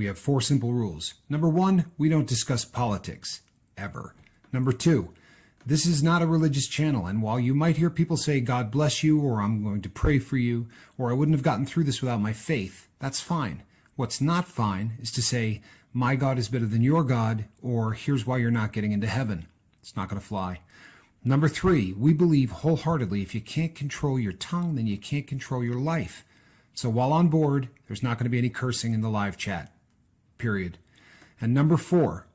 we have 4 simple rules. Number 1, we don't discuss politics, ever. Number 2, this is not a religious channel, and while you might hear people say, God bless you, or I'm going to pray for you, or I wouldn't have gotten through this without my faith, that's fine. What's not fine is to say, my God is better than your God, or here's why you're not getting into heaven. It's not going to fly. Number 3, we believe wholeheartedly if you can't control your tongue, then you can't control your life. So while on board, there's not going to be any cursing in the live chat, period. And number 4,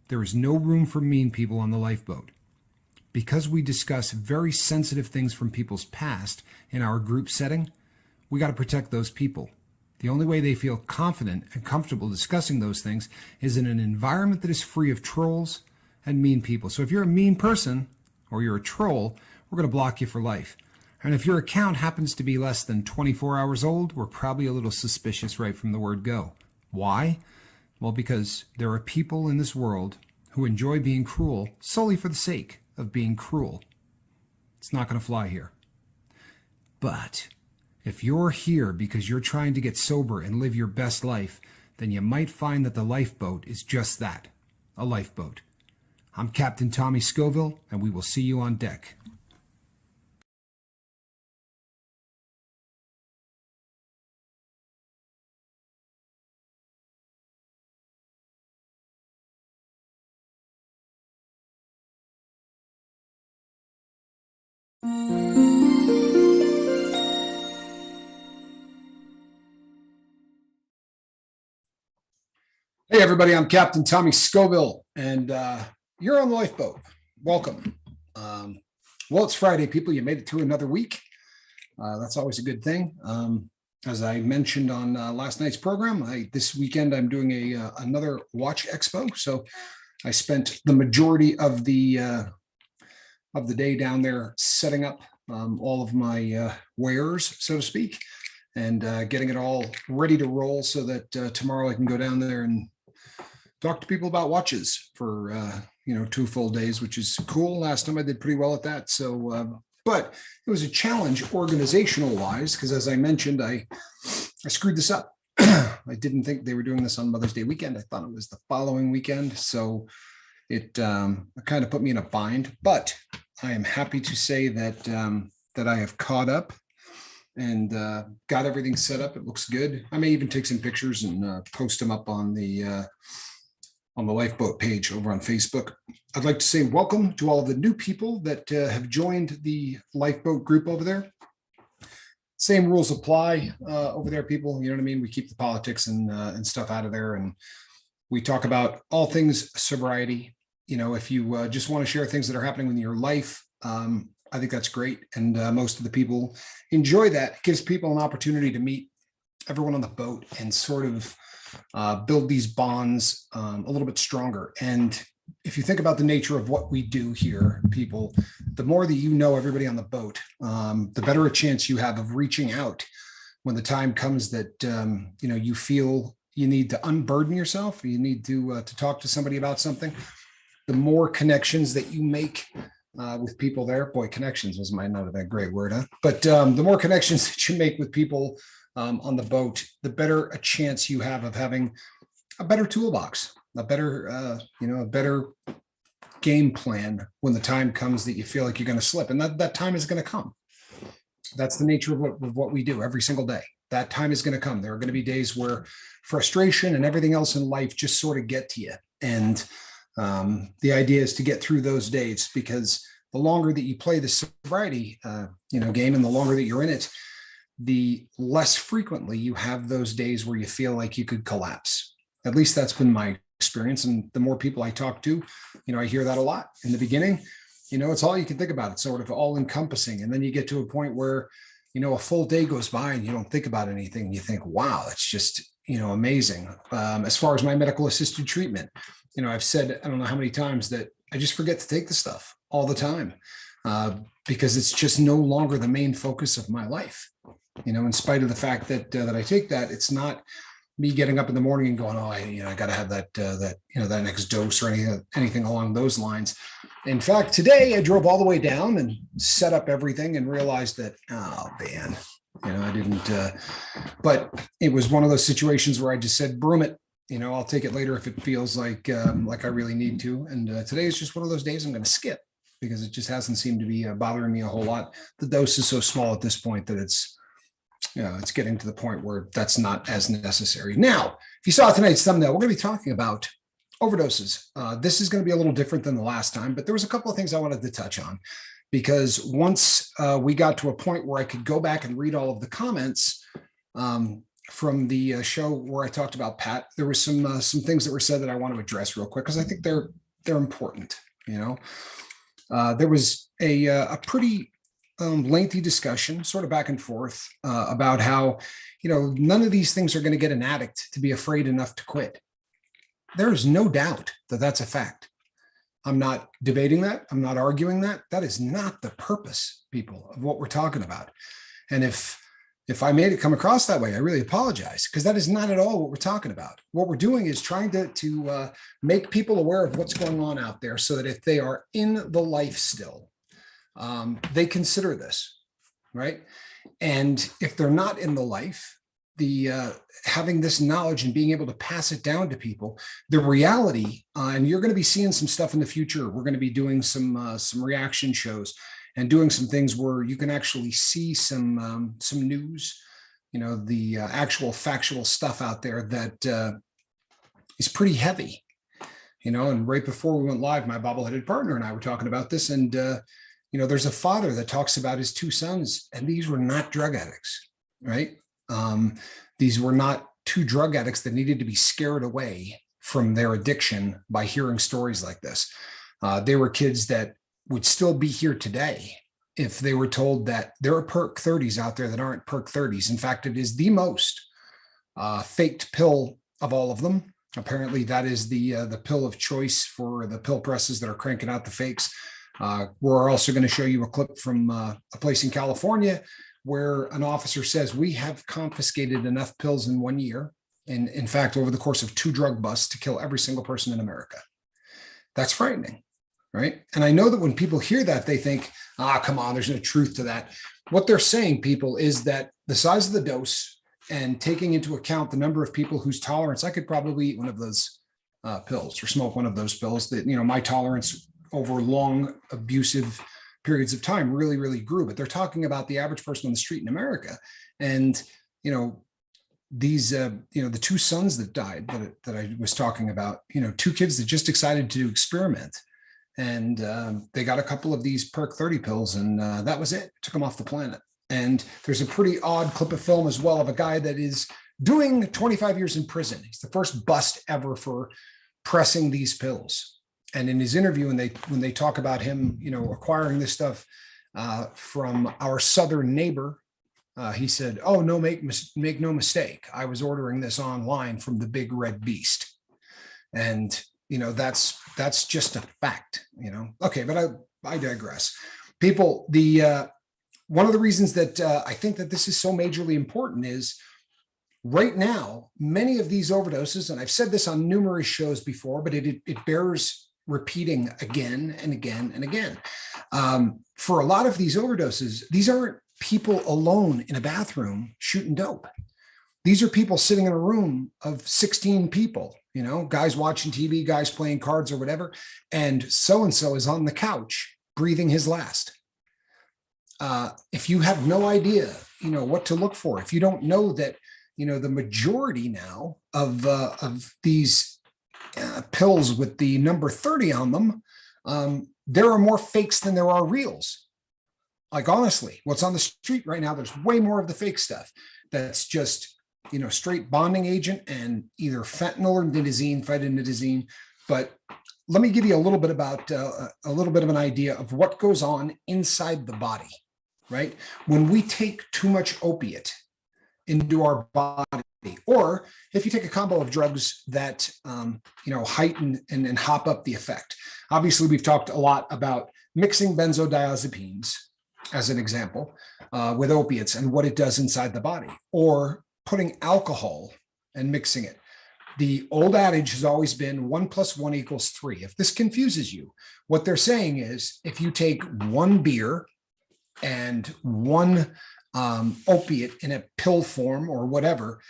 there is no room for mean people on the Lifeboat. Because we discuss very sensitive things from people's past in our group setting, we got to protect those people. The only way they feel confident and comfortable discussing those things is in an environment that is free of trolls and mean people. So if you're a mean person or you're a troll, we're going to block you for life. And if your account happens to be less than 24 hours old, we're probably a little suspicious right from the word go. Why? Well, because there are people in this world who enjoy being cruel solely for the sake of being cruel. It's not going to fly here. But if you're here because you're trying to get sober and live your best life, then you might find that the Lifeboat is just that, a lifeboat. I'm Captain Tommy Scoville, and we will see you on deck. Hey everybody, I'm Captain Tommy Scoville, and you're on the Lifeboat. Welcome. Well, it's Friday, people. You made it through another week. That's always a good thing. As I mentioned on last night's program, this weekend I'm doing another watch expo. So I spent the majority of the day down there setting up all of my wares, so to speak, and getting it all ready to roll so that tomorrow I can go down there and talk to people about watches for 2 full days, which is cool. Last time I did pretty well at that. So, but it was a challenge organizational wise, because as I mentioned, I screwed this up. I didn't think they were doing this on Mother's Day weekend. I thought it was the following weekend. So it kind of put me in a bind, but I am happy to say that that I have caught up and got everything set up. It looks good. I may even take some pictures and post them up on the Lifeboat page over on Facebook. I'd like to say welcome to all of the new people that have joined the Lifeboat group over there. Same rules apply over there, people. You know what I mean? We keep the politics and stuff out of there, and we talk about all things sobriety. If you just want to share things that are happening in your life, I think that's great. And most of the people enjoy that. It gives people an opportunity to meet everyone on the boat and sort of build these bonds a little bit stronger. And if you think about the nature of what we do here, people, the more that you know everybody on the boat, the better a chance you have of reaching out when the time comes that you feel you need to unburden yourself, you need to talk to somebody about something. The more connections that you make with people there, boy, connections might not have been a great word, huh? But the more connections that you make with people on the boat, the better a chance you have of having a better toolbox, a better game plan when the time comes that you feel like you're going to slip. And that time is going to come. That's the nature of what we do every single day. That time is going to come. There are going to be days where frustration and everything else in life just sort of get to you. And the idea is to get through those days, because the longer that you play the sobriety game, and the longer that you're in it, the less frequently you have those days where you feel like you could collapse. At least that's been my experience. And the more people I talk to, I hear that a lot. In the beginning, it's all you can think about. It's sort of all encompassing. And then you get to a point where, a full day goes by and you don't think about anything. You think, wow, it's just, amazing. As far as my medical assisted treatment, I've said, I don't know how many times, that I just forget to take the stuff all the time because it's just no longer the main focus of my life. In spite of the fact that I take that, it's not me getting up in the morning and going, oh, I got to have that next dose or anything along those lines. In fact, today I drove all the way down and set up everything and realized that, oh man, I didn't. But it was one of those situations where I just said, broom it. I'll take it later if it feels like I really need to. And today is just one of those days I'm going to skip because it just hasn't seemed to be bothering me a whole lot. The dose is so small at this point that it's getting to the point where that's not as necessary. Now, if you saw tonight's thumbnail, we're going to be talking about overdoses. This is going to be a little different than the last time, but there was a couple of things I wanted to touch on because once we got to a point where I could go back and read all of the comments from the show where I talked about Pat, there were some things that were said that I want to address real quick because I think they're important. There was a pretty lengthy discussion, sort of back and forth, about how none of these things are going to get an addict to be afraid enough to quit. There is no doubt that that's a fact. I'm not debating that. I'm not arguing that. That is not the purpose, people, of what we're talking about. And if I made it come across that way, I really apologize, because that is not at all what we're talking about. What we're doing is trying to make people aware of what's going on out there so that if they are in the life still, they consider this, right? And if they're not in the life, having this knowledge and being able to pass it down to people, the reality, and you're going to be seeing some stuff in the future. We're going to be doing some reaction shows and doing some things where you can actually see some news, the actual factual stuff out there that is pretty heavy, and right before we went live, my bobbleheaded partner and I were talking about this, and there's a father that talks about his two sons, and these were not drug addicts, right? These were not two drug addicts that needed to be scared away from their addiction by hearing stories like this. They were kids that would still be here today if they were told that there are perk 30s out there that aren't perk 30s. In fact, it is the most faked pill of all of them. Apparently, that is the pill of choice for the pill presses that are cranking out the fakes. We're also going to show you a clip from a place in California where an officer says, we have confiscated enough pills in 1 year, and in fact, over the course of 2 drug busts, to kill every single person in America. That's frightening, right? And I know that when people hear that, they think, come on, there's no truth to that. What they're saying, people, is that the size of the dose and taking into account the number of people whose tolerance, I could probably eat one of those pills or smoke one of those pills, that, my tolerance over long abusive periods of time really, really grew. But they're talking about the average person on the street in America. And, these, the 2 sons that died that I was talking about, 2 kids that just decided to experiment. And they got a couple of these perk 30 pills, and that was it. Took them off the planet. And there's a pretty odd clip of film as well of a guy that is doing 25 years in prison. He's the first bust ever for pressing these pills. And in his interview, when they talk about him, acquiring this stuff from our southern neighbor, he said, "Oh no, make no mistake, I was ordering this online from the big red beast." And that's just a fact. Okay, but I digress. People, one of the reasons that I think that this is so majorly important is right now, many of these overdoses, and I've said this on numerous shows before, but it bears repeating again and again and again. For a lot of these overdoses, these aren't people alone in a bathroom shooting dope. These are people sitting in a room of 16 people, guys watching TV, guys playing cards or whatever, and so-and-so is on the couch breathing his last. If you have no idea, what to look for, if you don't know that, the majority now of these pills with the number 30 on them, there are more fakes than there are reals. Like, honestly, what's on the street right now, there's way more of the fake stuff that's just, straight bonding agent and either fentanyl or phytonidazine. But let me give you a little bit of an idea of what goes on inside the body, right? When we take too much opiate into our body, or if you take a combo of drugs that, heighten and hop up the effect. Obviously, we've talked a lot about mixing benzodiazepines, as an example, with opiates and what it does inside the body, or putting alcohol and mixing it. The old adage has always been 1 + 1 = 3. If this confuses you, what they're saying is if you take 1 beer and 1 opiate in a pill form or whatever,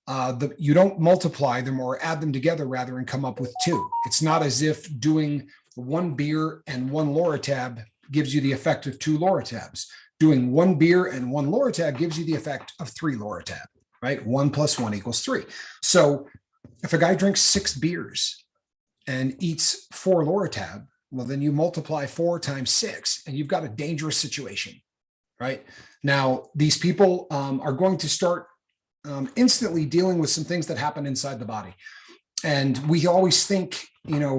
You don't multiply them or add them together rather and come up with two. It's not as if doing one beer and one Loratab gives you the effect of two Loratabs. Doing one beer and one Loratab gives you the effect of three Loratab, right? 1 + 1 = 3. So if a guy drinks 6 beers and eats 4 Loratab, well, then you multiply 4 × 6 and you've got a dangerous situation, right? Now, these people are going to start instantly dealing with some things that happen inside the body. And we always think,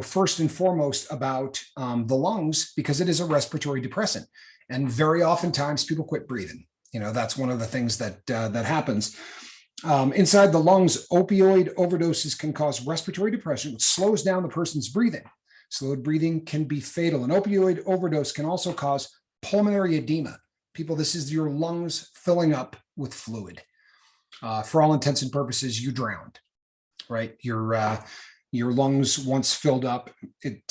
first and foremost about the lungs, because it is a respiratory depressant. And very oftentimes people quit breathing. That's one of the things that happens. Inside the lungs, opioid overdoses can cause respiratory depression, which slows down the person's breathing. Slowed breathing can be fatal. An opioid overdose can also cause pulmonary edema. People, this is your lungs filling up with fluid. For all intents and purposes, you drowned, right? Your lungs, once filled up,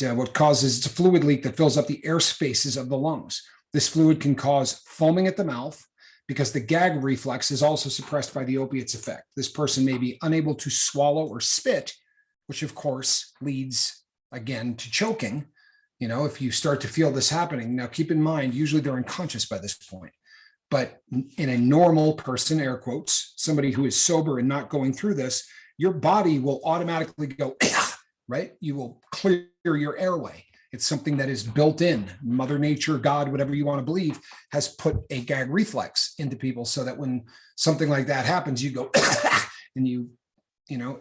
what causes it's a fluid leak that fills up the air spaces of the lungs. This fluid can cause foaming at the mouth because the gag reflex is also suppressed by the opiate's effect. This person may be unable to swallow or spit, which of course leads again to choking. If you start to feel this happening, now keep in mind, usually they're unconscious by this point. But in a normal person, air quotes, somebody who is sober and not going through this, your body will automatically go, right? You will clear your airway. It's something that is built in. Mother Nature, God, whatever you want to believe, has put a gag reflex into people so that when something like that happens, you go and you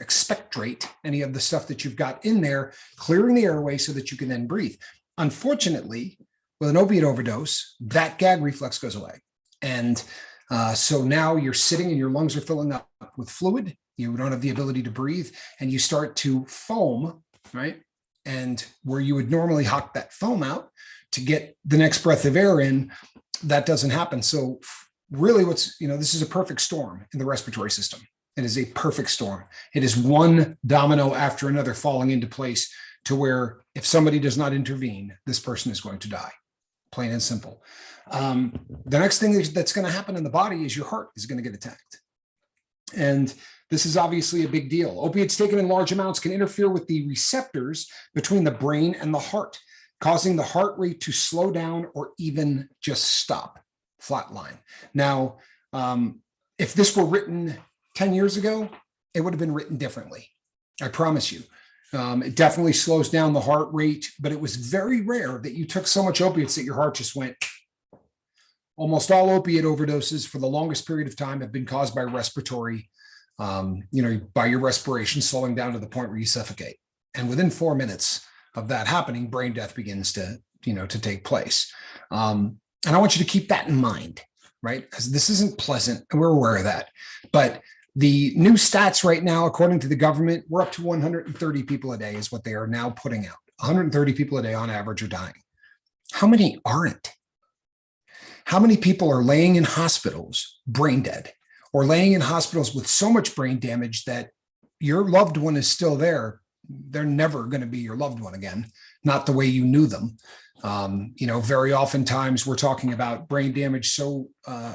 expectorate any of the stuff that you've got in there, clearing the airway so that you can then breathe. Unfortunately, with an opiate overdose, that gag reflex goes away. And so now you're sitting and your lungs are filling up with fluid. You don't have the ability to breathe and you start to foam, right? And where you would normally hawk that foam out to get the next breath of air in, that doesn't happen. So really this is a perfect storm in the respiratory system. It is a perfect storm. It is one domino after another falling into place to where if somebody does not intervene, this person is going to die. Plain and simple. The next thing that's going to happen in the body is your heart is going to get attacked. And this is obviously a big deal. Opiates taken in large amounts can interfere with the receptors between the brain and the heart, causing the heart rate to slow down or even just stop, flatline. Now, if this were written 10 years ago, it would have been written differently. I promise you. It definitely slows down the heart rate, but it was very rare that you took so much opiates that your heart just went. Almost all opiate overdoses for the longest period of time have been caused by respiratory, by your respiration slowing down to the point where you suffocate. And within 4 minutes of that happening, brain death begins to take place. And I want you to keep that in mind, right? Because this isn't pleasant, and we're aware of that. But the new stats right now, according to the government, we're up to 130 people a day is what they are now putting out. 130 people a day on average are dying. How many aren't? How many people are laying in hospitals brain dead or laying in hospitals with so much brain damage that your loved one is still there? They're never going to be your loved one again, not the way you knew them. Very oftentimes we're talking about brain damage so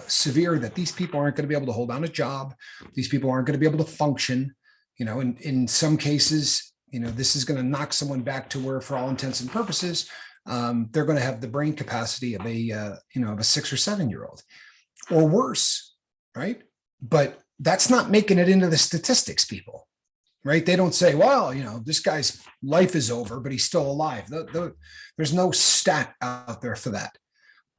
severe that these people aren't going to be able to hold down a job. These people aren't going to be able to function. In some cases, this is going to knock someone back to where, for all intents and purposes, they're going to have the brain capacity of a 6 or 7 year old or worse, right? But that's not making it into the statistics, people. Right? They don't say, well, this guy's life is over, but he's still alive. There's no stat out there for that,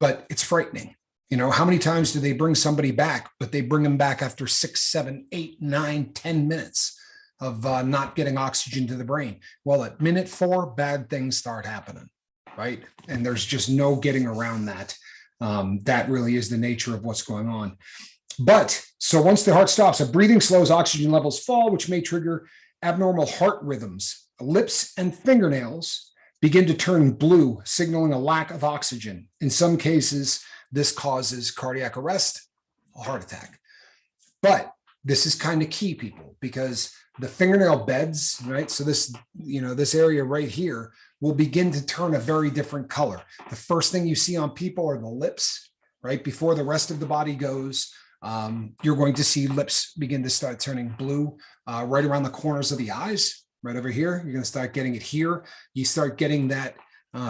but it's frightening. How many times do they bring somebody back, but they bring them back after 6, 7, 8, 9, 10 minutes of not getting oxygen to the brain? Well, at minute 4, bad things start happening, right? And there's just no getting around that. That really is the nature of what's going on. But so once the heart stops, breathing slows, oxygen levels fall, which may trigger abnormal heart rhythms. Lips and fingernails begin to turn blue, signaling a lack of oxygen. In some cases, this causes cardiac arrest, a heart attack. But this is kind of key, people, because the fingernail beds, right? So this area right here will begin to turn a very different color. The first thing you see on people are the lips, right? Before the rest of the body goes. You're going to see lips begin to start turning blue right around the corners of the eyes, right over here. You're going to start getting it here. You start getting that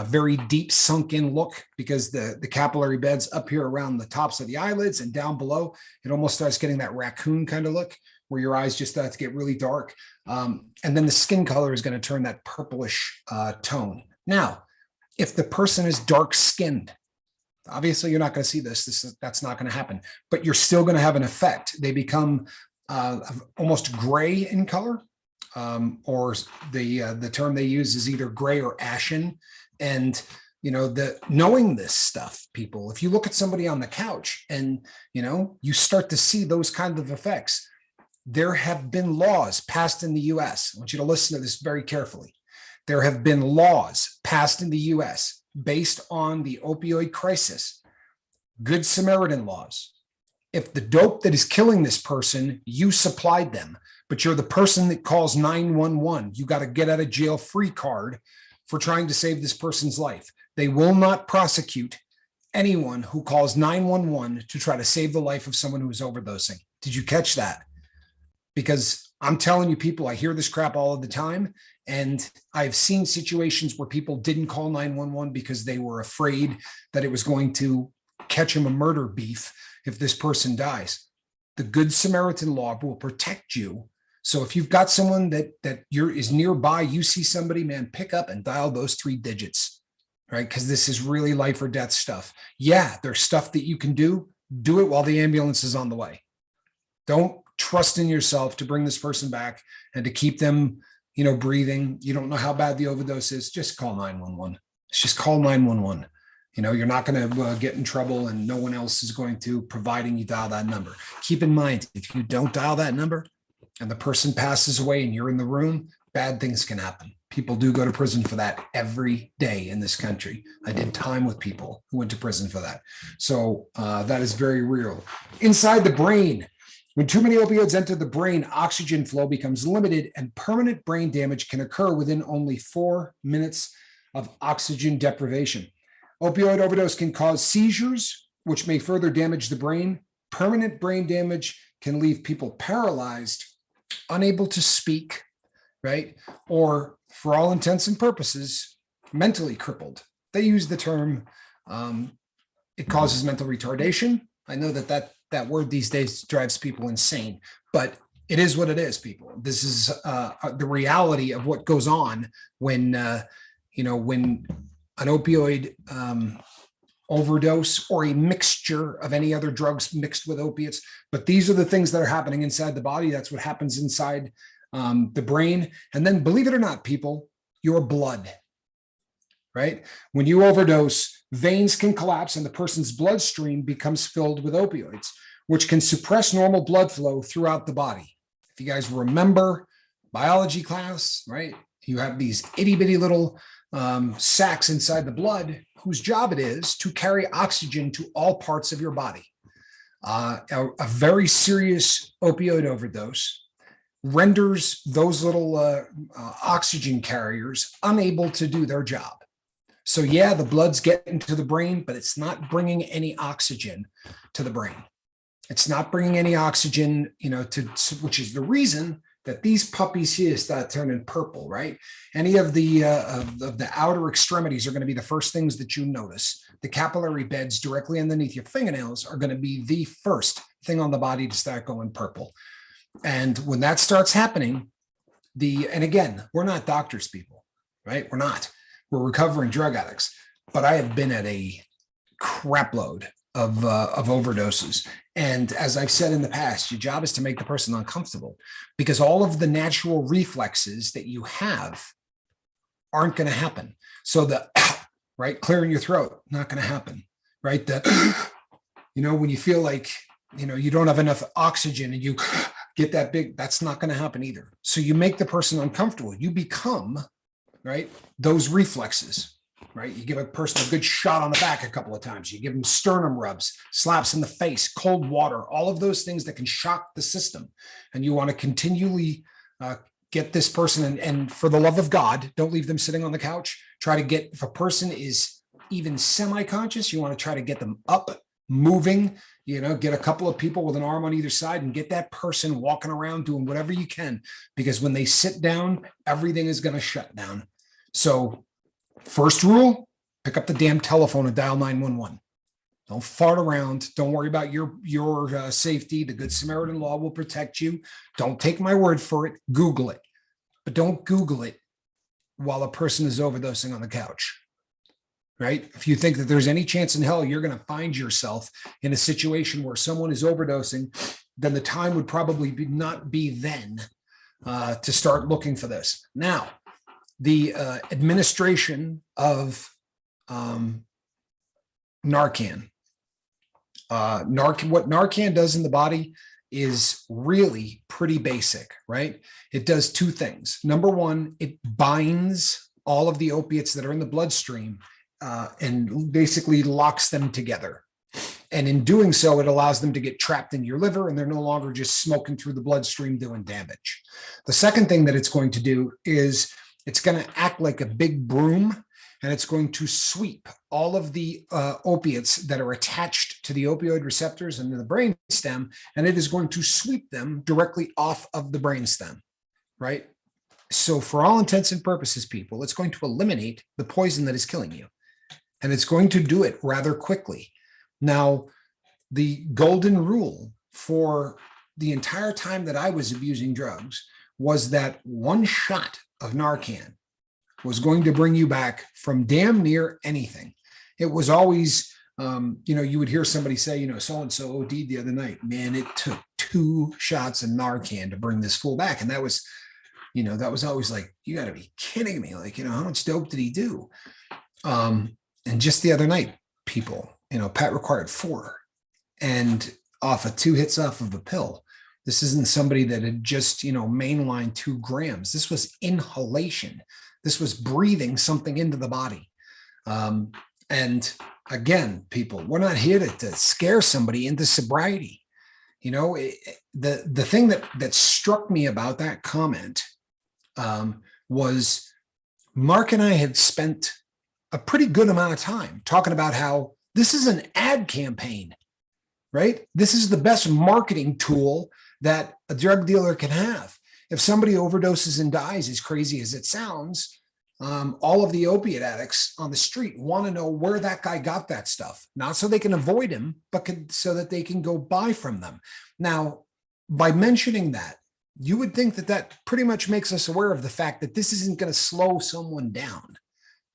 very deep sunken look because the capillary beds up here around the tops of the eyelids and down below, it almost starts getting that raccoon kind of look where your eyes just start to get really dark. And then the skin color is going to turn that purplish tone. Now, if the person is dark skinned, obviously you're not going to see that's not going to happen, but you're still going to have an effect. They become almost gray in color, or the term they use is either gray or ashen. And knowing this stuff, people, if you look at somebody on the couch and you start to see those kinds of effects, there have been laws passed in the US. I want you to listen to this very carefully. There have been laws passed in the US based on the opioid crisis, Good Samaritan laws. If the dope that is killing this person, you supplied them, but you're the person that calls 911, you got a get out of jail free card for trying to save this person's life. They will not prosecute anyone who calls 911 to try to save the life of someone who is overdosing. Did you catch that? Because I'm telling you, people, I hear this crap all of the time. And I've seen situations where people didn't call 911 because they were afraid that it was going to catch them a murder beef if this person dies. The Good Samaritan law will protect you. So if you've got someone that is nearby, you see somebody, man, pick up and dial those 3 digits, right? Because this is really life or death stuff. Yeah, there's stuff that you can do. Do it while the ambulance is on the way. Don't trust in yourself to bring this person back and to keep them, breathing. You don't know how bad the overdose is. Just call 911. Just call 911. You're not going to get in trouble and no one else is going to, providing you dial that number. Keep in mind, if you don't dial that number and the person passes away and you're in the room, bad things can happen. People do go to prison for that every day in this country. I did time with people who went to prison for that. So that is very real. Inside the brain, when too many opioids enter the brain, oxygen flow becomes limited and permanent brain damage can occur within only 4 minutes of oxygen deprivation. Opioid overdose can cause seizures, which may further damage the brain. Permanent brain damage can leave people paralyzed, unable to speak, right? Or, for all intents and purposes, mentally crippled. They use the term, it causes mental retardation. I know that word these days drives people insane, but it is what it is, people. This is the reality of what goes on when an opioid overdose or a mixture of any other drugs mixed with opiates. But these are the things that are happening inside the body. That's what happens inside the brain. And then, believe it or not, people, your blood, right? When you overdose, veins can collapse and the person's bloodstream becomes filled with opioids, which can suppress normal blood flow throughout the body. If you guys remember biology class, right? You have these itty bitty little sacs inside the blood whose job it is to carry oxygen to all parts of your body. A very serious opioid overdose renders those little oxygen carriers unable to do their job. So yeah, the blood's getting to the brain, but it's not bringing any oxygen to the brain. It's not bringing any oxygen, which is the reason that these puppies here start turning purple, right? Any of the outer extremities are going to be the first things that you notice. The capillary beds directly underneath your fingernails are going to be the first thing on the body to start going purple. And when that starts happening, and again, we're not doctors, people, right? We're not. We're recovering drug addicts. But I have been at a crap load of overdoses. And as I've said in the past, your job is to make the person uncomfortable because all of the natural reflexes that you have aren't going to happen. So right, clearing your throat, not going to happen, right? That, when you feel like, you don't have enough oxygen and you get that big, that's not going to happen either. So you make the person uncomfortable. You become, right, those reflexes. Right? You give a person a good shot on the back a couple of times. You give them sternum rubs, slaps in the face, cold water, all of those things that can shock the system. And you want to continually get this person, and for the love of God, don't leave them sitting on the couch. Try to get, if a person is even semi-conscious, you want to try to get them up moving, get a couple of people with an arm on either side and get that person walking around doing whatever you can, because when they sit down, everything is going to shut down. So first rule, pick up the damn telephone and dial 911. Don't fart around. Don't worry about your safety. The Good Samaritan law will protect you. Don't take my word for it. Google it. But don't Google it while a person is overdosing on the couch, right? If you think that there's any chance in hell you're going to find yourself in a situation where someone is overdosing, then the time would probably not be then to start looking for this. Now, the administration of Narcan. What Narcan does in the body is really pretty basic, right? It does two things. Number one, it binds all of the opiates that are in the bloodstream and basically locks them together. And in doing so, it allows them to get trapped in your liver, and they're no longer just smoking through the bloodstream doing damage. The second thing that it's going to do is it's going to act like a big broom, and it's going to sweep all of the opiates that are attached to the opioid receptors and the brain stem, and it is going to sweep them directly off of the brain stem, right? So for all intents and purposes, people, it's going to eliminate the poison that is killing you, and it's going to do it rather quickly. Now, the golden rule for the entire time that I was abusing drugs was that one shot of Narcan was going to bring you back from damn near anything. It was always, you would hear somebody say, so-and-so OD'd the other night. Man, it took 2 shots of Narcan to bring this fool back. And that was always like, you got to be kidding me. Like, how much dope did he do? And just the other night, people, Pat required 4 and off of 2 hits off of a pill. This isn't somebody that had just, mainlined 2 grams. This was inhalation. This was breathing something into the body. And again, people, we're not here to scare somebody into sobriety. The thing that struck me about that comment was Mark and I had spent a pretty good amount of time talking about how this is an ad campaign, right? This is the best marketing tool that a drug dealer can have. If somebody overdoses and dies, as crazy as it sounds, all of the opiate addicts on the street want to know where that guy got that stuff, not so they can avoid him, but so that they can go buy from them. Now, by mentioning that, you would think that pretty much makes us aware of the fact that this isn't going to slow someone down,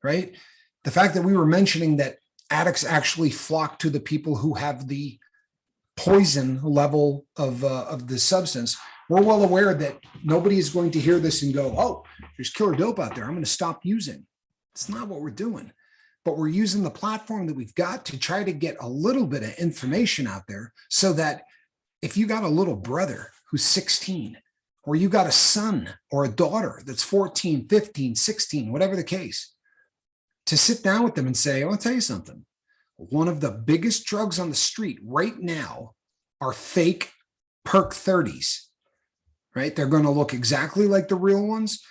right? The fact that we were mentioning that addicts actually flock to the people who have the poison level of the substance. We're well aware that nobody is going to hear this and go, oh, there's killer dope out there, I'm going to stop using. It's not what we're doing, but we're using the platform that we've got to try to get a little bit of information out there so that if you got a little brother who's 16, or you got a son or a daughter that's 14, 15, 16, whatever the case, to sit down with them and say, I'll tell you something. One of the biggest drugs on the street right now are fake Perk 30s, right? They're going to look exactly like the real ones.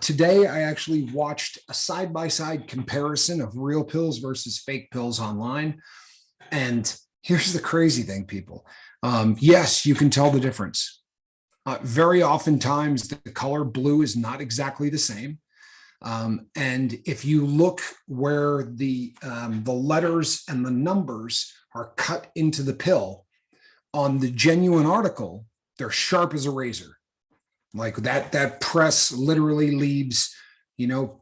Today, I actually watched a side-by-side comparison of real pills versus fake pills online. And here's the crazy thing, people. Yes, you can tell the difference. Very oftentimes, the color blue is not exactly the same. And if you look where the letters and the numbers are cut into the pill, on the genuine article, they're sharp as a razor. Like that press literally leaves,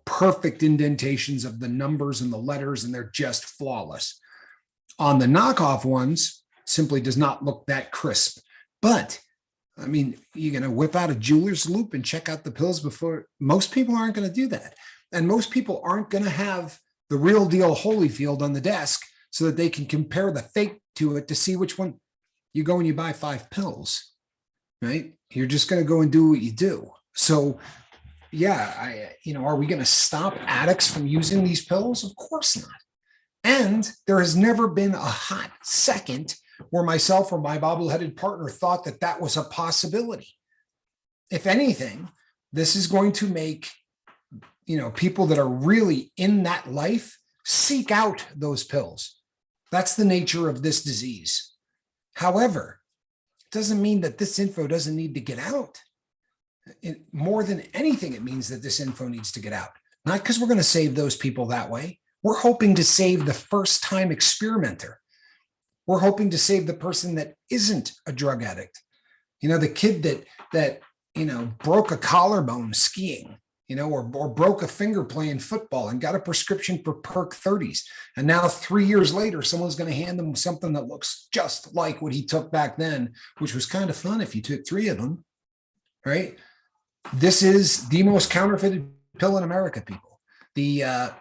perfect indentations of the numbers and the letters, and they're just flawless. On the knockoff ones, simply does not look that crisp. But I mean, you're going to whip out a jeweler's loop and check out the pills before. Most people aren't going to do that. And most people aren't going to have the real deal Holyfield on the desk so that they can compare the fake to it to see which one. You go and you buy 5 pills, right? You're just going to go and do what you do. So yeah, are we going to stop addicts from using these pills? Of course not. And there has never been a hot second where myself or my bobble-headed partner thought that was a possibility. If anything, this is going to make, people that are really in that life seek out those pills. That's the nature of this disease. However, it doesn't mean that this info doesn't need to get out. More than anything, it means that this info needs to get out. Not because we're going to save those people that way. We're hoping to save the first-time experimenter. We're hoping to save the person that isn't a drug addict. The kid that broke a collarbone skiing, or broke a finger playing football and got a prescription for Perk 30s. And now 3 years later, someone's going to hand them something that looks just like what he took back then, which was kind of fun if you took 3 of them, right? This is the most counterfeited pill in America, people. It's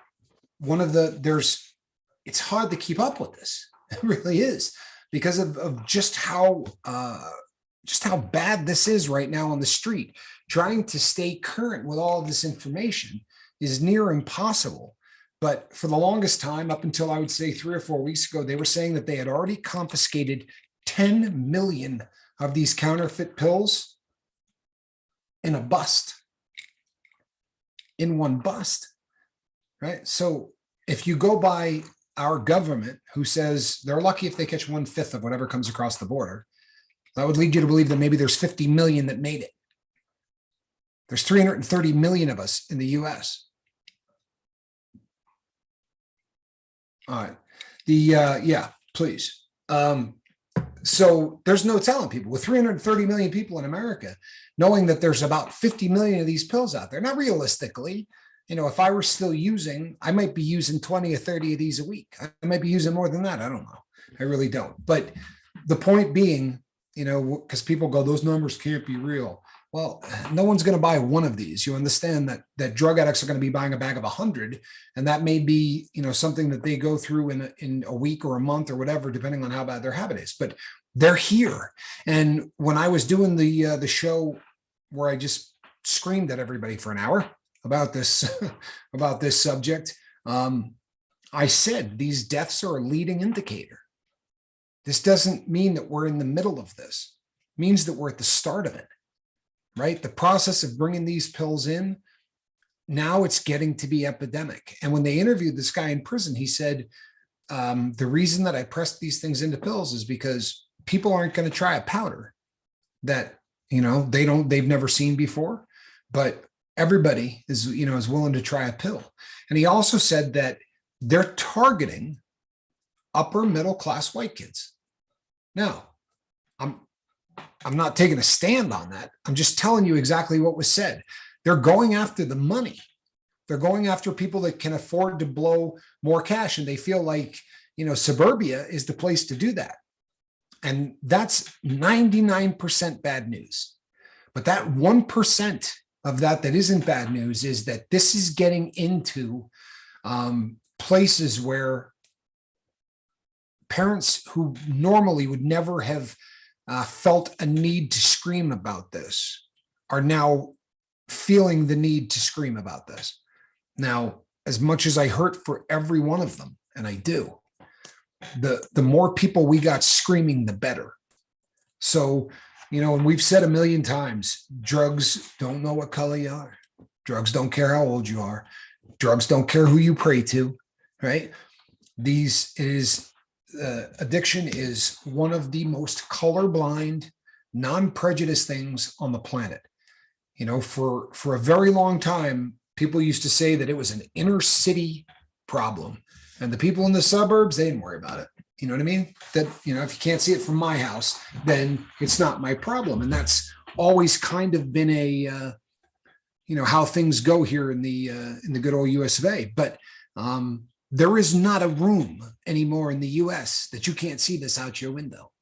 hard to keep up with this. It really is, because of just how bad this is right now on the street. Trying to stay current with all of this information is near impossible. But for the longest time, up until I would say 3 or 4 weeks ago, they were saying that they had already confiscated 10 million of these counterfeit pills in one bust, right? So if you go by our government, who says they're lucky if they catch 1/5 of whatever comes across the border, that would lead you to believe that maybe there's 50 million that made it. There's 330 million of us in the US. All right. Yeah, please. So there's no telling people with 330 million people in America, knowing that there's about 50 million of these pills out there. Not realistically, if I were still using, I might be using 20 or 30 of these a week. I might be using more than that. I don't know. I really don't. But the point being, because people go, those numbers can't be real. Well, no one's going to buy one of these. You understand that drug addicts are going to be buying a bag of 100, and that may be, something that they go through in a week or a month or whatever, depending on how bad their habit is. But they're here. And when I was doing the show where I just screamed at everybody for an hour about this about this subject, I said these deaths are a leading indicator. This doesn't mean that we're in the middle of this. It means that we're at the start of it. Right? The process of bringing these pills in, now it's getting to be epidemic. And when they interviewed this guy in prison, he said, the reason that I pressed these things into pills is because people aren't going to try a powder that, they've never seen before, but everybody is willing to try a pill. And he also said that they're targeting upper middle class white kids. Now, I'm not taking a stand on that. I'm just telling you exactly what was said. They're going after the money. They're going after people that can afford to blow more cash, and they feel like, suburbia is the place to do that. And that's 99% bad news. But that 1% of that isn't bad news is that this is getting into places where parents who normally would never have felt a need to scream about this are now feeling the need to scream about this. Now, as much as I hurt for every one of them, and I do, the more people we got screaming, the better. So, and we've said a million times, drugs don't know what color you are. Drugs don't care how old you are. Drugs don't care who you pray to, right? Addiction is one of the most colorblind, non-prejudiced things on the planet. For a very long time, people used to say that it was an inner city problem, and the people in the suburbs, they didn't worry about it. You know what I mean? That, if you can't see it from my house, then it's not my problem. And that's always kind of been a, how things go here in the good old US of A. But there is not a room anymore in the US that you can't see this out your window.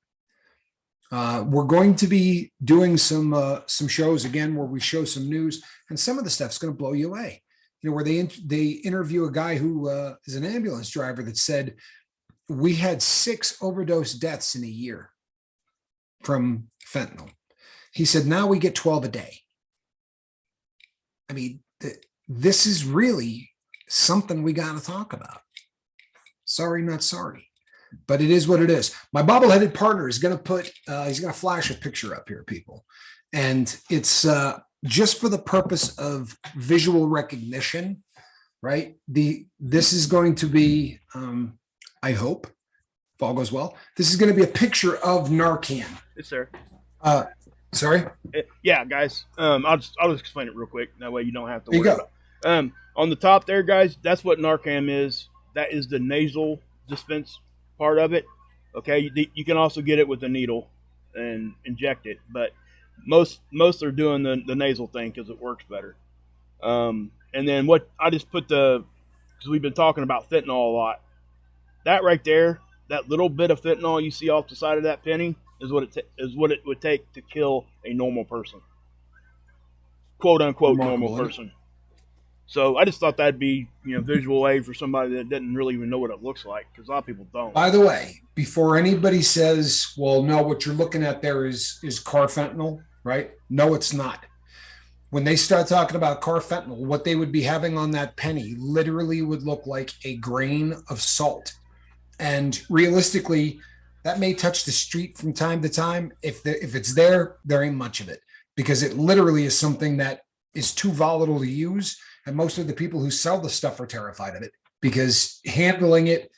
We're going to be doing some shows again where we show some news, and some of the stuff's going to blow you away. Where they interview a guy who is an ambulance driver that said, we had 6 overdose deaths in a year from fentanyl. He said, now we get 12 a day. I mean, this is really something we got to talk about. Sorry, not sorry, but it is what it is. My bobbleheaded partner is going to he's going to flash a picture up here, people. And it's just for the purpose of visual recognition, right? This is going to be, I hope, if all goes well. This is going to be a picture of Narcan. Yes, sir. Uh, sorry. Yeah, guys. I'll just explain it real quick. That way you don't have to There you worry go. about. On the top there, guys. That's what Narcan is. That is the nasal dispense part of it. Okay. You can also get it with a needle and inject it, but most are doing the nasal thing because it works better. And then what I just put because we've been talking about fentanyl a lot. That right there, that little bit of fentanyl you see off the side of that penny is what it would take to kill a normal person, quote unquote normal Remarkable. person. So I just thought that'd be visual aid for somebody that didn't really even know what it looks like, because a lot of people don't. By the way, before anybody says, well, no, what you're looking at there is carfentanil, right? No, it's not. When they start talking about carfentanil, what they would be having on that penny literally would look like a grain of salt. And realistically, that may touch the street from time to time. If it's there, there ain't much of it, because it literally is something that is too volatile to use. And most of the people who sell the stuff are terrified of it, because handling it,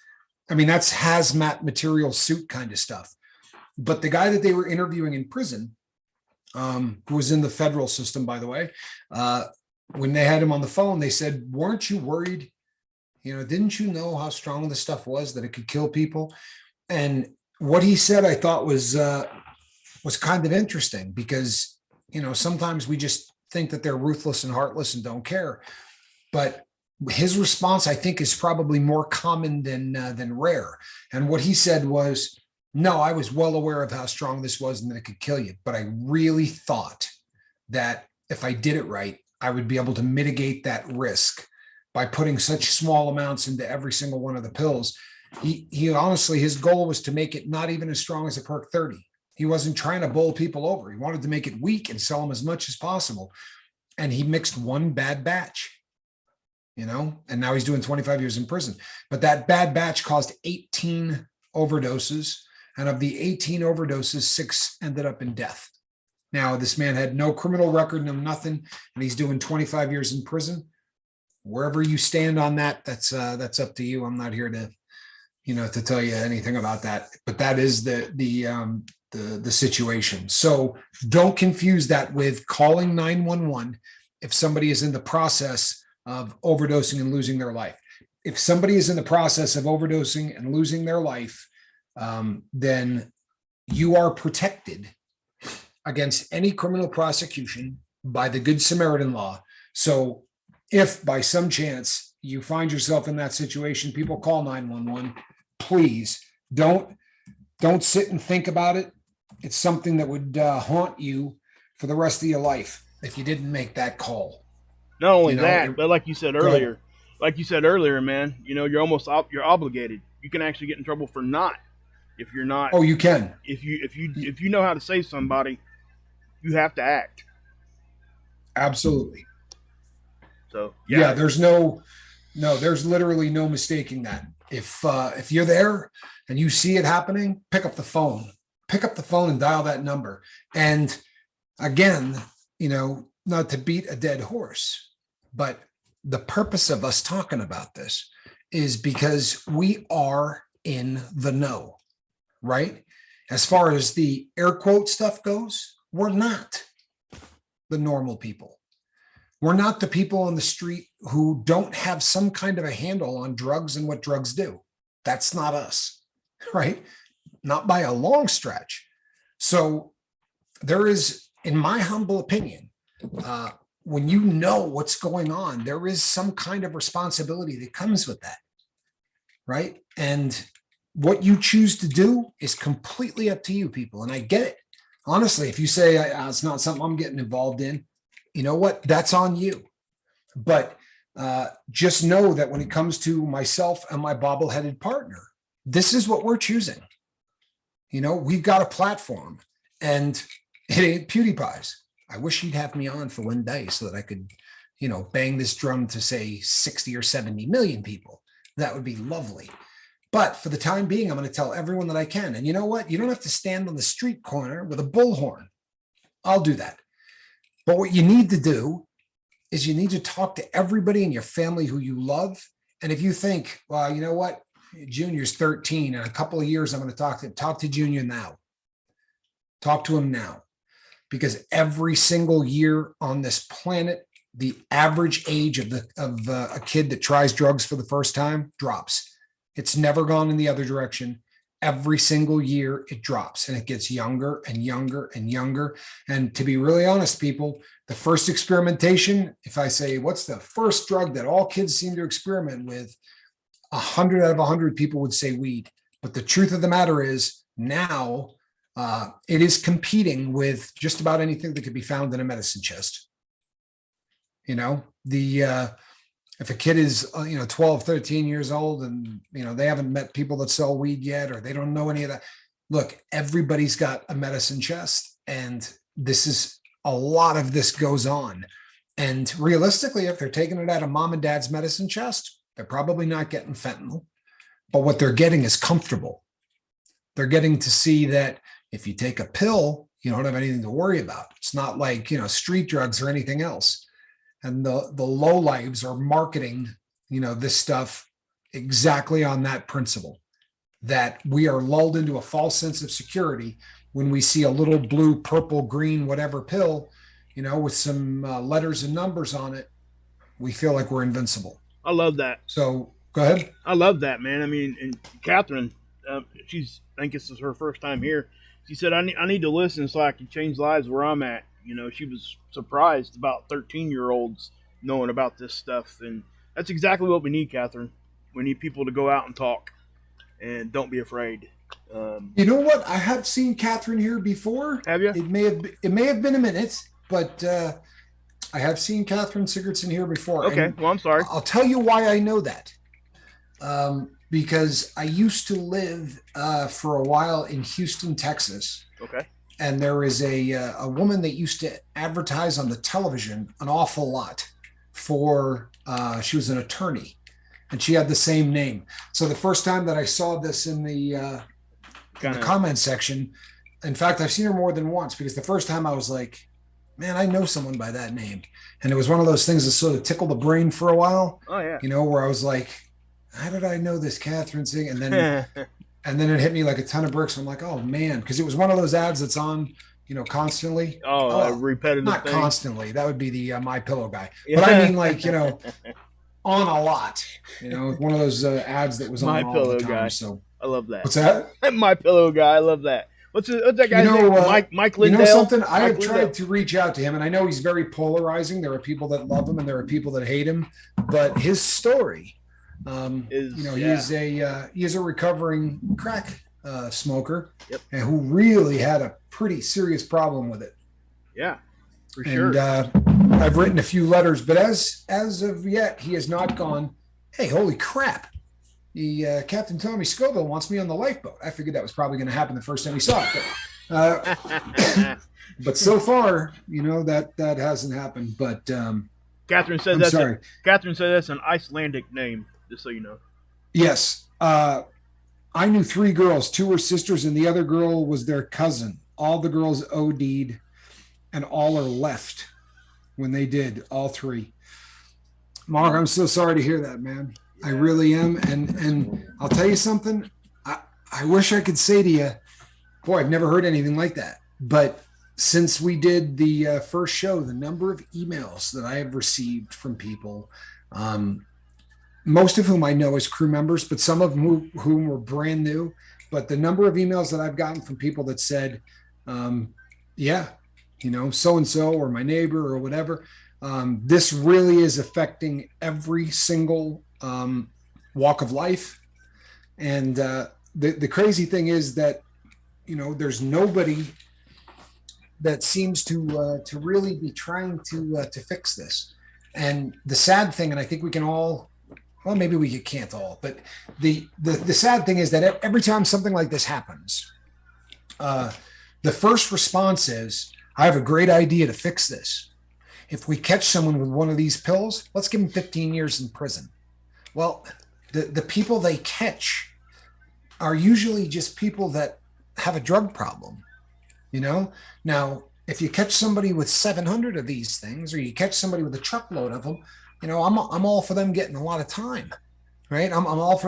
I mean, that's hazmat material suit kind of stuff. But the guy that they were interviewing in prison, who was in the federal system, by the way, when they had him on the phone, they said, weren't you worried? Didn't you know how strong the stuff was, that it could kill people? And what he said, I thought was kind of interesting, because, sometimes we just think that they're ruthless and heartless and don't care. But his response, I think, is probably more common than rare. And what he said was, no, I was well aware of how strong this was and that it could kill you. But I really thought that if I did it right, I would be able to mitigate that risk by putting such small amounts into every single one of the pills. He honestly, his goal was to make it not even as strong as a Perk 30. He wasn't trying to bowl people over. He wanted to make it weak and sell them as much as possible. And he mixed one bad batch, and now he's doing 25 years in prison. But that bad batch caused 18 overdoses. And of the 18 overdoses, 6 ended up in death. Now, this man had no criminal record, no nothing, and he's doing 25 years in prison. Wherever you stand on that, that's up to you. I'm not here to, to tell you anything about that. But that is the situation. So don't confuse that with calling 911 if somebody is in the process of overdosing and losing their life. If somebody is in the process of overdosing and losing their life, then you are protected against any criminal prosecution by the Good Samaritan law. So if by some chance you find yourself in that situation, people call 911, please don't sit and think about it. It's something that would haunt you for the rest of your life if you didn't make that call. Not only that, but like you said earlier, man, you're obligated. You can actually get in trouble for not. If you're not, oh, you can. If you know how to save somebody, you have to act. Absolutely. So yeah, there's literally no mistaking that. If you're there and you see it happening, pick up the phone and dial that number. And again, not to beat a dead horse, but the purpose of us talking about this is because we are in the know, right? As far as the air quote stuff goes, we're not the normal people. We're not the people on the street who don't have some kind of a handle on drugs and what drugs do. That's not us, right? Not by a long stretch. So there is, in my humble opinion, when you know what's going on, there is some kind of responsibility that comes with that, right? And what you choose to do is completely up to you, people. And I get it. Honestly, if you say it's not something I'm getting involved in, you know what? That's on you. But just know that when it comes to myself and my bobble-headed partner, this is what we're choosing. We've got a platform, and it ain't PewDiePie's. I wish he'd have me on for one day so that I could, bang this drum to say 60 or 70 million people. That would be lovely. But for the time being, I'm going to tell everyone that I can. And you know what? You don't have to stand on the street corner with a bullhorn. I'll do that. But what you need to do is you need to talk to everybody in your family who you love. And if you think, well, you know what? Junior's 13. In a couple of years, I'm going to talk to Junior now. Talk to him now. Because every single year on this planet, the average age of a kid that tries drugs for the first time drops. It's never gone in the other direction. Every single year it drops, and it gets younger and younger and younger. And to be really honest, people, the first experimentation, if I say, what's the first drug that all kids seem to experiment with, 100 out of 100 people would say weed. But the truth of the matter is now it is competing with just about anything that could be found in a medicine chest. If a kid is 12, 13 years old and they haven't met people that sell weed yet, or they don't know any of that, look, everybody's got a medicine chest, and a lot of this goes on. And realistically, if they're taking it out of mom and dad's medicine chest, they're probably not getting fentanyl, but what they're getting is comfortable. They're getting to see that if you take a pill, you don't have anything to worry about. It's not like street drugs or anything else. And the lowlives are marketing, this stuff exactly on that principle, that we are lulled into a false sense of security when we see a little blue, purple, green, whatever pill, with some letters and numbers on it. We feel like we're invincible. I love that. So go ahead. I love that, man. I mean, and Catherine, I think this is her first time here. She said, I need to listen so I can change lives where I'm at. She was surprised about 13-year-olds knowing about this stuff. And that's exactly what we need, Catherine. We need people to go out and talk, and don't be afraid. You know what? I have seen Catherine here before. Have you? It may have been a minute, but I have seen Catherine Sigurdsson here before. Okay, well, I'm sorry. I'll tell you why I know that. Because I used to live for a while in Houston, Texas. Okay. And there is a woman that used to advertise on the television an awful lot for, she was an attorney, and she had the same name. So the first time that I saw this in the comment section, in fact, I've seen her more than once, because the first time I was like, man, I know someone by that name. And it was one of those things that sort of tickled the brain for a while. Oh, yeah. Where I was like, how did I know this Catherine thing? And then and then it hit me like a ton of bricks. I'm like, oh man, because it was one of those ads that's on, constantly. Oh, repetitive. Not thing. Constantly. That would be the My Pillow guy. But I mean, like, on a lot. One of those ads that was on all Pillow the time. Guy. So I love that. What's that? My Pillow guy. I love that. What's that guy's name? Mike Lindell. Something? I have tried to reach out to him, and I know he's very polarizing. There are people that love him, and there are people that hate him. But his story. He is a recovering crack smoker, yep, and who really had a pretty serious problem with it. Yeah, for sure. And I've written a few letters, but as of yet, he has not gone, hey, holy crap, Captain Tommy Scoville wants me on the Lifeboat. I figured that was probably going to happen the first time he saw it, but so far, that hasn't happened. But Catherine said Catherine said that's an Icelandic name. Just so you know. Yes. I knew 3 girls. 2 were sisters, and the other girl was their cousin. All the girls OD'd, and all are left when they did, all 3. Mark, I'm so sorry to hear that, man. I really am. And I'll tell you something. I wish I could say to you, boy, I've never heard anything like that. But since we did the first show, the number of emails that I have received from people, most of whom I know as crew members, but some of whom were brand new. But the number of emails that I've gotten from people that said, so-and-so or my neighbor or whatever, this really is affecting every single walk of life. And the crazy thing is that, there's nobody that seems to really be trying to fix this. And the sad thing, and I think we can all, well, maybe we can't all, but the sad thing is that every time something like this happens, the first response is, I have a great idea to fix this. If we catch someone with one of these pills, let's give them 15 years in prison. Well, the people they catch are usually just people that have a drug problem, Now, if you catch somebody with 700 of these things, or you catch somebody with a truckload of them, I'm all for them getting a lot of time. right? I'm all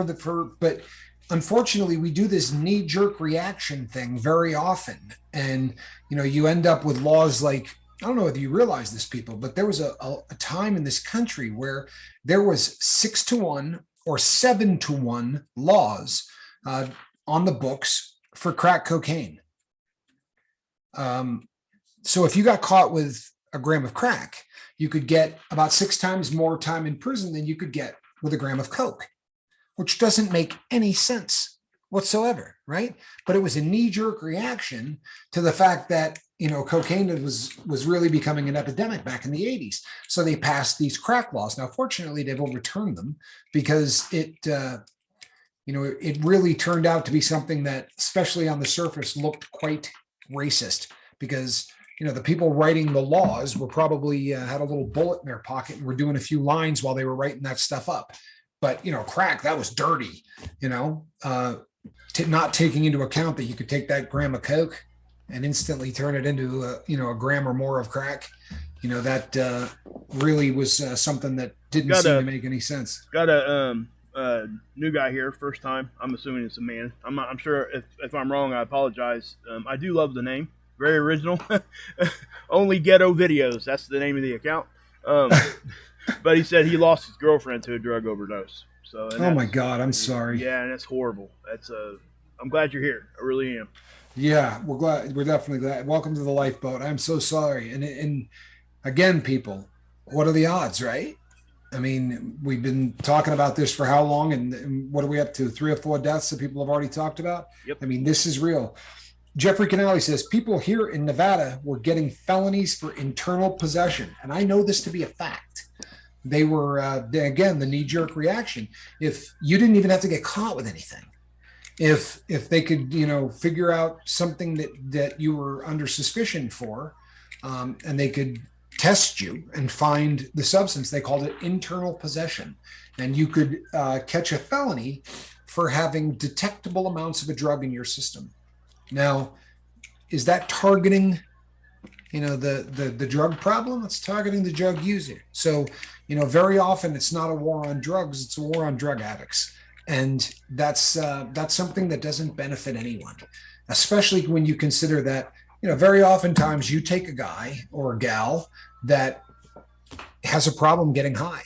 but unfortunately we do this knee jerk reaction thing very often. And, you end up with laws like, I don't know whether you realize this, people, but there was a time in this country where there was 6-1 or 7-1 laws uh, on the books for crack cocaine. So if you got caught with a gram of crack, you could get about 6 times more time in prison than you could get with a gram of coke, which doesn't make any sense whatsoever, right? But it was a knee-jerk reaction to the fact that cocaine was really becoming an epidemic back in the 80s. So they passed these crack laws. Now, fortunately, they've overturned them because it really turned out to be something that, especially on the surface, looked quite racist because the people writing the laws were probably had a little bullet in their pocket and were doing a few lines while they were writing that stuff up. But crack, that was dirty. Not taking into account that you could take that gram of coke and instantly turn it into a gram or more of crack. That really was something that didn't seem to make any sense. Got a new guy here, first time. I'm assuming it's a man. I'm sure if I'm wrong, I apologize. I do love the name, very original. Only Ghetto Videos. That's the name of the account. But he said he lost his girlfriend to a drug overdose. So, oh my God, I'm sorry. Yeah, and that's horrible. I'm glad you're here. I really am. Yeah, we're glad. We're definitely glad. Welcome to the Lifeboat. I'm so sorry. And again, people, what are the odds, right? I mean, we've been talking about this for how long, and what are we up to? 3 or 4 deaths that people have already talked about. Yep. I mean, this is real. Jeffrey Canale says people here in Nevada were getting felonies for internal possession, and I know this to be a fact. They were again the knee-jerk reaction. If you didn't even have to get caught with anything, if they could figure out something that you were under suspicion for, and they could test you and find the substance, they called it internal possession, and you could catch a felony for having detectable amounts of a drug in your system. Now, is that targeting the drug problem? It's targeting the drug user. So very often it's not a war on drugs, it's a war on drug addicts. And that's something that doesn't benefit anyone, especially when you consider that, very oftentimes you take a guy or a gal that has a problem getting high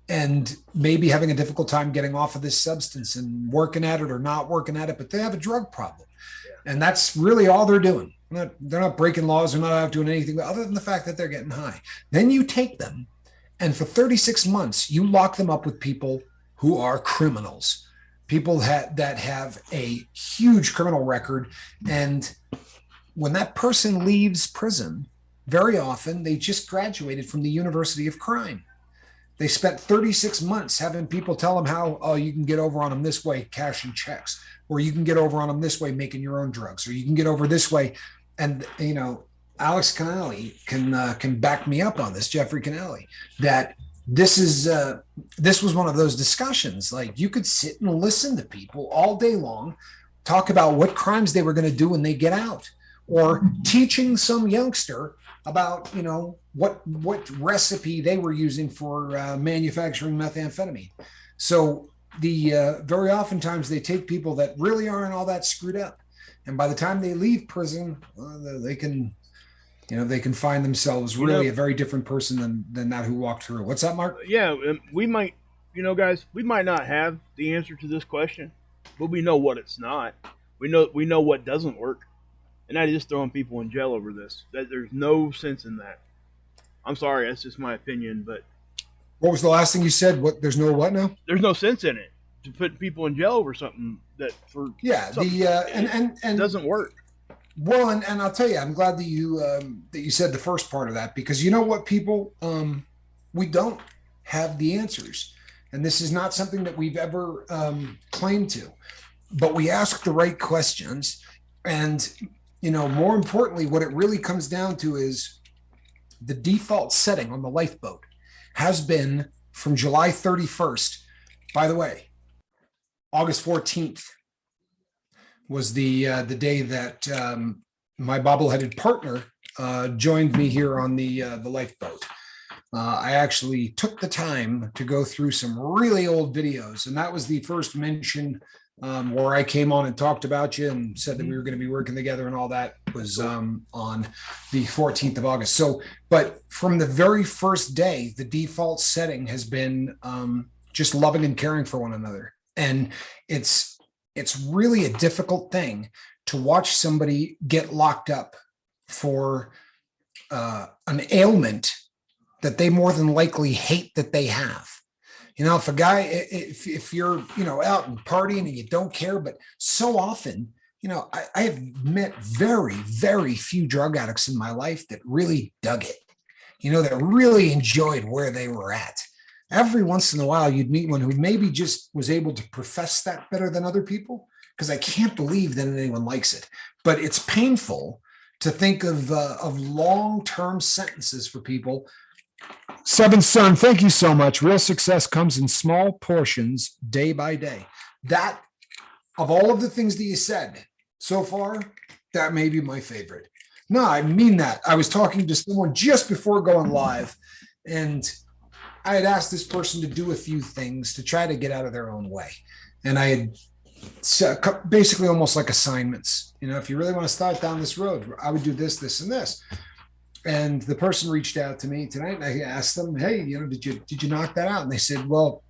and maybe having a difficult time getting off of this substance and working at it or not working at it, but they have a drug problem. Yeah. And that's really all they're doing. They're not breaking laws. They're not out doing anything other than the fact that they're getting high. Then you take them and for 36 months, you lock them up with people who are criminals, people that have a huge criminal record. And when that person leaves prison, very often they just graduated from the University of Crime. They spent 36 months having people tell them how, oh, you can get over on them this way, cashing checks, or you can get over on them this way, making your own drugs, or you can get over this way. And, Alex Canale can back me up on this, Jeffrey Canale, that this was one of those discussions. Like, you could sit and listen to people all day long talk about what crimes they were going to do when they get out, or teaching some youngster about what recipe they were using for manufacturing methamphetamine. So very oftentimes they take people that really aren't all that screwed up, and by the time they leave prison, they can find themselves really a very different person than that who walked through. What's that, Mark? Yeah, we might, guys, we might not have the answer to this question, but we know what it's not. We know what doesn't work, and that is throwing people in jail over this. That there's no sense in that. I'm sorry, that's just my opinion, but what was the last thing you said? What? There's no what now? There's no sense in it to put people in jail over something that and doesn't work. Well, and I'll tell you, I'm glad that you said the first part of that, because you know what, people, we don't have the answers, and this is not something that we've ever claimed to, but we ask the right questions, and more importantly, what it really comes down to is the default setting on the Lifeboat has been from July 31st. By the way, August 14th was the day that my bobbleheaded partner joined me here on the Lifeboat. I actually took the time to go through some really old videos. And that was the first mention where I came on and talked about you and said that we were going to be working together, and all that was on the 14th of August. So, but from the very first day, the default setting has been just loving and caring for one another. And it's really a difficult thing to watch somebody get locked up for an ailment that they more than likely hate that they have. If a guy, if you're, out and partying and you don't care, but so often, I have met very, very few drug addicts in my life that really dug it, that really enjoyed where they were at. Every once in a while, you'd meet one who maybe just was able to profess that better than other people, because I can't believe that anyone likes it. But it's painful to think of long-term sentences for people. Seventh Son, thank you so much. Real success comes in small portions, day by day. That, of all of the things that you said so far, that may be my favorite. No, I mean that. I was talking to someone just before going live, and I had asked this person to do a few things to try to get out of their own way. And I had basically almost like assignments. If you really want to start down this road, I would do this, this, and this. And the person reached out to me tonight, and I asked them, hey, did you knock that out? And they said, well,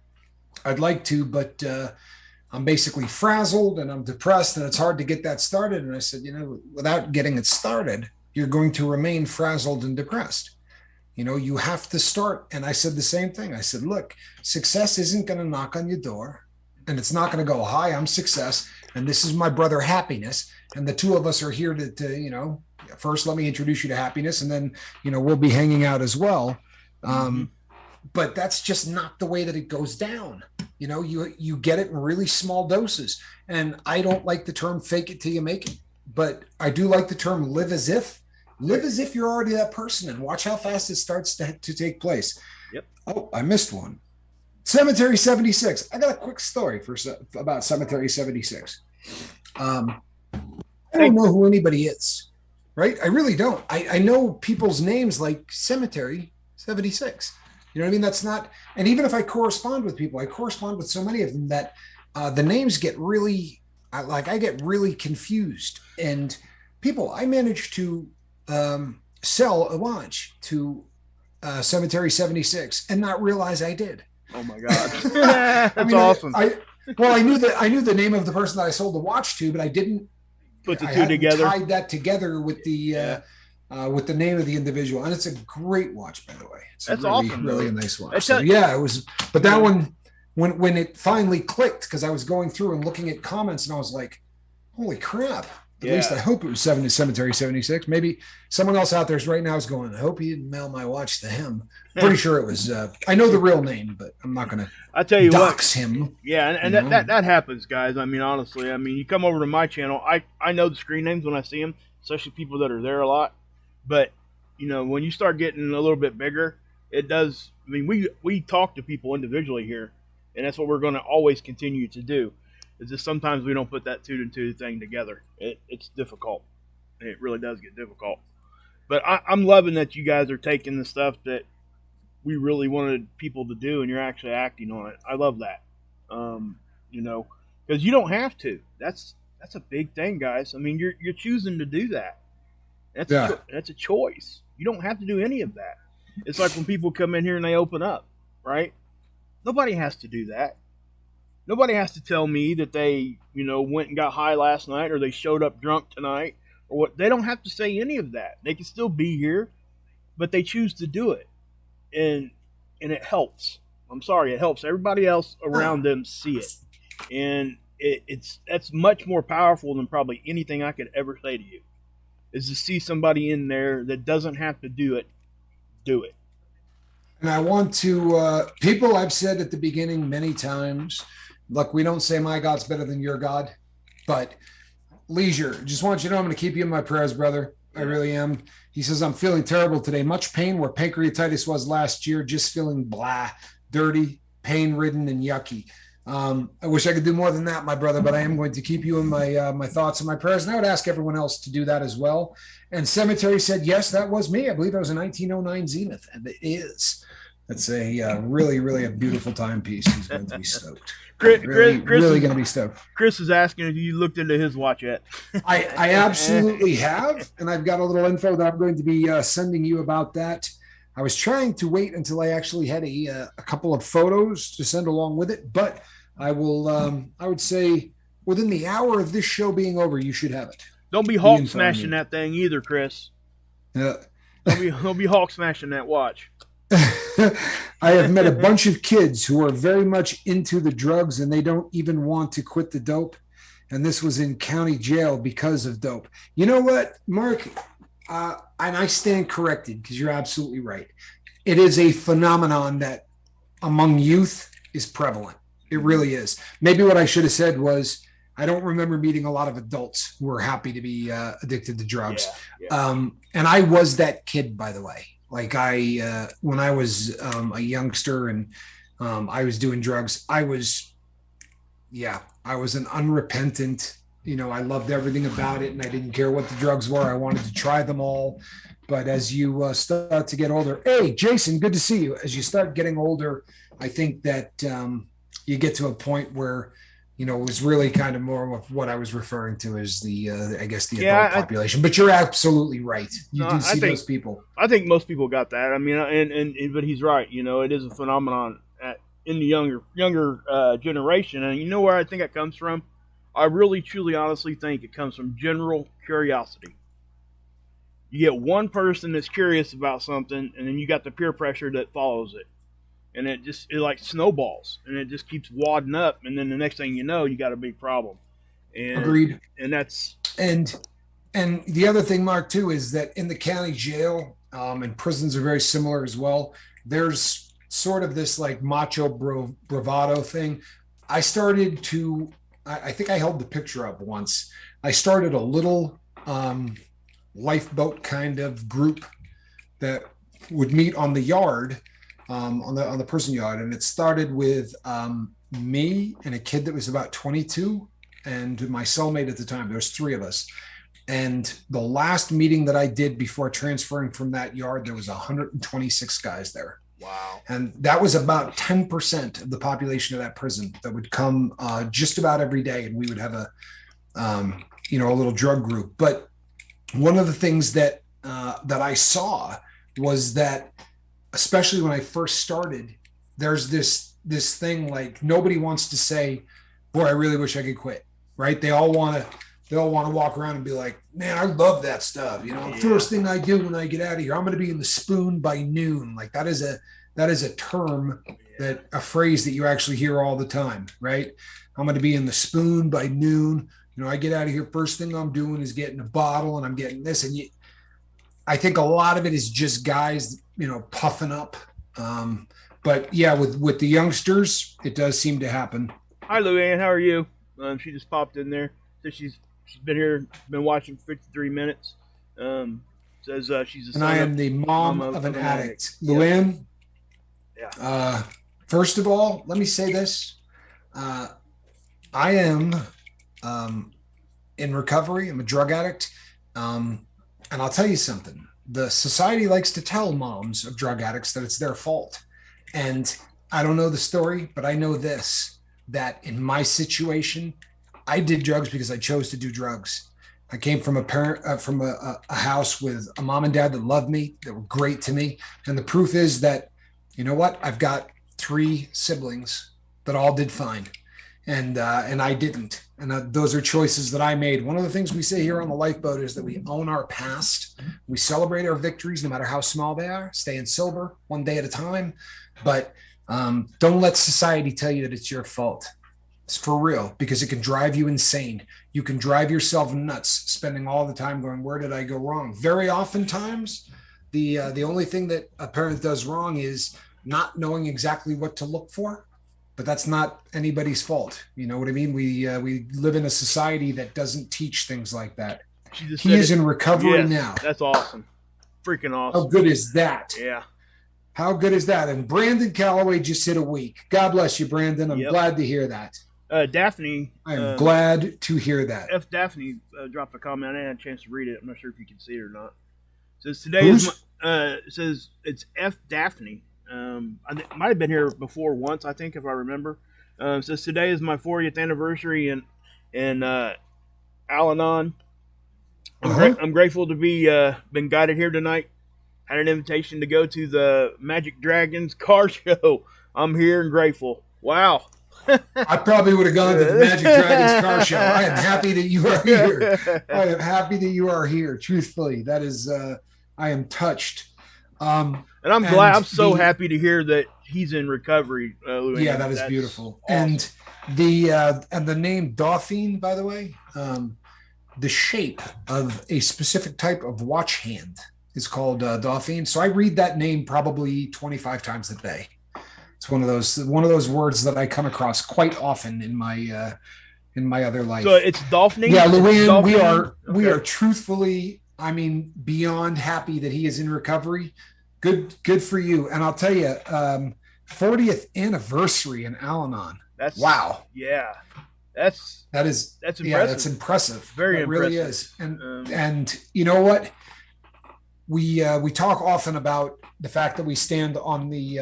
I'd like to, but I'm basically frazzled and I'm depressed and it's hard to get that started. And I said, without getting it started, you're going to remain frazzled and depressed. You have to start. And I said the same thing. I said, look, success isn't going to knock on your door, and it's not going to go, hi, I'm success, and this is my brother Happiness, and the two of us are here to first let me introduce you to Happiness, and then we'll be hanging out as well. But that's just not the way that it goes down. You get it in really small doses. And I don't like the term fake it till you make it, but I do like the term live as if you're already that person, and watch how fast it starts to take place. Yep. Oh, I missed one. Cemetery 76. I got a quick story about Cemetery 76. I don't know who anybody is, right? I really don't. I know people's names like Cemetery 76. You know what I mean? That's not, and even if I correspond with people, I correspond with so many of them that the names get really, I get really confused. And people, I managed to sell a watch to Cemetery 76 and not realize I did. Oh my God. That's awesome. I knew the name of the person that I sold the watch to, but I didn't put the two together. Tied that together with the name of the individual, and it's a great watch, by the way. That's awesome. Really a nice watch. So, it was. But that one, when it finally clicked, because I was going through and looking at comments, and I was like, "Holy crap!" At least I hope it was Cemetery 76. Maybe someone else out there right now is going, I hope he didn't mail my watch to him. Pretty sure it was, I know the real name, but I'm not going to dox him. Yeah, and that happens, guys. I mean, honestly, you come over to my channel, I know the screen names when I see them, especially people that are there a lot. But, when you start getting a little bit bigger, it does, we talk to people individually here, and that's what we're going to always continue to do. Is just sometimes we don't put that two and two thing together. It's difficult. It really does get difficult. But I'm loving that you guys are taking the stuff that we really wanted people to do, and you're actually acting on it. I love that. Because you don't have to. That's a big thing, guys. You're choosing to do that. That's a choice. You don't have to do any of that. It's like when people come in here and they open up, right? Nobody has to do that. Nobody has to tell me that they, went and got high last night, or they showed up drunk tonight, or what. They don't have to say any of that. They can still be here, but they choose to do it, and it helps. I'm sorry, it helps everybody else around them see it, and that's much more powerful than probably anything I could ever say to you. Is to see somebody in there that doesn't have to do it. And I want to people. I've said at the beginning many times. Look, we don't say my God's better than your God, but Leisure, just want you to know I'm going to keep you in my prayers, brother. I really am. He says, I'm feeling terrible today. Much pain where pancreatitis was last year, just feeling blah, dirty, pain-ridden, and yucky. I wish I could do more than that, my brother, but I am going to keep you in my thoughts and my prayers. And I would ask everyone else to do that as well. And Cemetery said, yes, that was me. I believe it was a 1909 Zenith, and it is. That's a really, really a beautiful timepiece. He's going to be stoked. Chris really going to be stoked. Chris is asking if you looked into his watch yet. I absolutely have, and I've got a little info that I'm going to be sending you about that. I was trying to wait until I actually had a couple of photos to send along with it, but I will. I would say within the hour of this show being over, you should have it. Don't be Hulk smashing that thing either, Chris. Don't be Hulk smashing that watch. I have met a bunch of kids who are very much into the drugs and they don't even want to quit the dope. And this was in county jail because of dope. You know what, Mark? And I stand corrected because you're absolutely right. It is a phenomenon that among youth is prevalent. It really is. Maybe what I should have said was, I don't remember meeting a lot of adults who are happy to be addicted to drugs. Yeah. And I was that kid, by the way. Like when I was a youngster and I was doing drugs, I was an unrepentant, I loved everything about it and I didn't care what the drugs were. I wanted to try them all. But as you start to get older, hey, Jason, good to see you. As you start getting older, I think that you get to a point where, it was really kind of more of what I was referring to as the adult population. But you're absolutely right. You do see those people. I think most people got that. I mean, and but he's right. It is a phenomenon in the younger generation. And you know where I think it comes from? I really, truly, honestly think it comes from general curiosity. You get one person that's curious about something, and then you got the peer pressure that follows it. And it like snowballs, and it just keeps wadding up, and then the next thing you know, you got a big problem. And, agreed. And that's and the other thing, Mark, too, is that in the county jail, and prisons are very similar as well. There's sort of this like macho bravado thing. I started to, I think I held the picture up once. I started a little lifeboat kind of group that would meet on the yard. On the prison yard, and it started with me and a kid that was about 22 and my cellmate at the time. There was three of us, and the last meeting that I did before transferring from that yard, there was 126 guys there. Wow. And that was about 10% of the population of that prison that would come just about every day, and we would have a little drug group. But one of the things that I saw was that, especially when I first started, there's this thing like nobody wants to say, boy, I really wish I could quit, right? They all want to walk around and be like, man, I love that stuff. First thing I do when I get out of here, I'm going to be in the spoon by noon. Like that is a term, a phrase that you actually hear all the time, right? I'm going to be in the spoon by noon. I get out of here. First thing I'm doing is getting a bottle and I'm getting this. And I think a lot of it is just guys, puffing up. But yeah, with the youngsters, it does seem to happen. Hi, Luann. How are you? She just popped in there. So she's been here, been watching 53 minutes. Says she's a son. And I am the mom of an addict. Yep. Luann. Yeah. First of all, let me say this. I am in recovery. I'm a drug addict. And I'll tell you something. The society likes to tell moms of drug addicts that it's their fault. And I don't know the story, but I know this, that in my situation, I did drugs because I chose to do drugs. I came from a house with a mom and dad that loved me, that were great to me. And the proof is that, I've got 3 siblings that all did fine. And I didn't. And those are choices that I made. One of the things we say here on the Lifeboat is that we own our past. We celebrate our victories, no matter how small they are, staying sober one day at a time. But don't let society tell you that it's your fault. It's for real, because it can drive you insane. You can drive yourself nuts, spending all the time going, where did I go wrong? Very oftentimes, the only thing that a parent does wrong is not knowing exactly what to look for. But that's not anybody's fault. You know what I mean? We live in a society that doesn't teach things like that. He is in recovery now. That's awesome. Freaking awesome. How good is that? Yeah. How good is that? And Brandon Calloway just hit a week. God bless you, Brandon. I'm glad to hear that. Daphne. I am glad to hear that. F. Daphne dropped a comment. I didn't have a chance to read it. I'm not sure if you can see it or not. It says today it says it's F. Daphne. It might have been here before once, I think, if I remember. It says today is my 40th anniversary in Al-Anon. I'm grateful to be been guided here tonight. Had an invitation to go to the Magic Dragons car show. I'm here and grateful. Wow. I probably would have gone to the Magic Dragons car show. I am happy that you are here. I am happy that you are here. Truthfully, that is, I am touched. And I'm glad. I'm so happy to hear that he's in recovery. Yeah, that is beautiful. Awesome. And the name Dauphine, by the way, the shape of a specific type of watch hand is called Dauphine. So I read that name probably 25 times a day. It's one of those words that I come across quite often in my other life. So it's Dauphine? Yeah, Luann, we are truthfully, I mean, beyond happy that he is in recovery. Good for you. And I'll tell you, 40th anniversary in Al-Anon. Wow. Yeah. That's impressive. Yeah, that's impressive. Very it impressive. Really is. And you know what? We talk often about the fact that we stand on the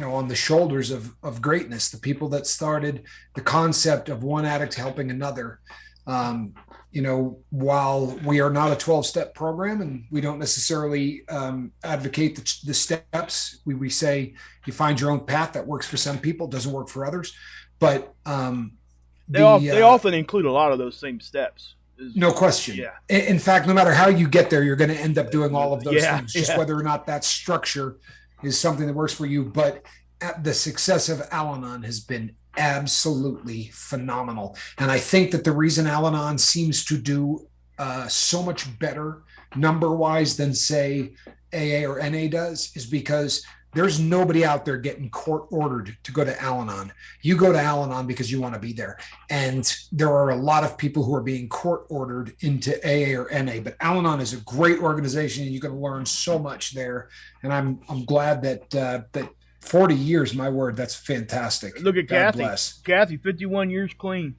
on the shoulders of greatness, the people that started the concept of one addict helping another. While we are not a 12-step program and we don't necessarily advocate the steps, we say you find your own path that works for some people, doesn't work for others. But they often include a lot of those same steps. No question. Yeah. In fact, no matter how you get there, you're going to end up doing all of those things, just whether or not that structure is something that works for you. But the success of Al-Anon has been absolutely phenomenal. And I think that the reason Al-Anon seems to do so much better number-wise than, say, AA or NA does is because there's nobody out there getting court-ordered to go to Al-Anon. You go to Al-Anon because you want to be there. And there are a lot of people who are being court-ordered into AA or NA. But Al-Anon is a great organization, and you're going to learn so much there. And I'm glad that 40 years, my word, that's fantastic. Look at God Kathy. Bless. Kathy, 51 years clean.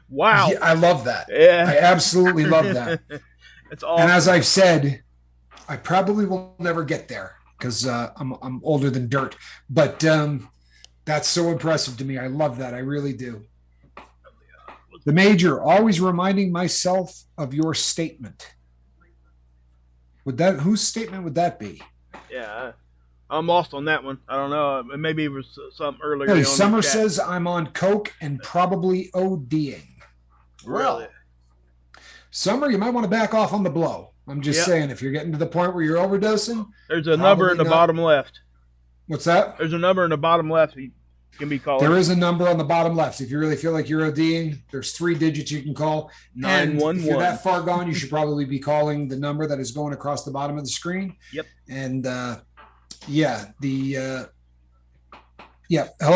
Wow. Yeah, I love that. Yeah. I absolutely love that. It's awesome. And as I've said, I probably will never get there, because I'm older than dirt. But that's so impressive to me. I love that. I really do. The Major, always reminding myself of your statement. Whose statement would that be? Yeah, I'm lost on that one. I don't know. Maybe it was something earlier. Hey, Summer says I'm on coke and probably ODing. Really? Summer, you might want to back off on the blow. I'm just saying, if you're getting to the point where you're overdosing, there's a number in the bottom left. What's that? There's a number in the bottom left you can be called. There is a number on the bottom left. If you really feel like you're ODing, there's 3 digits you can call. 911. If you're that far gone, you should probably be calling the number that is going across the bottom of the screen. Yep. And hello,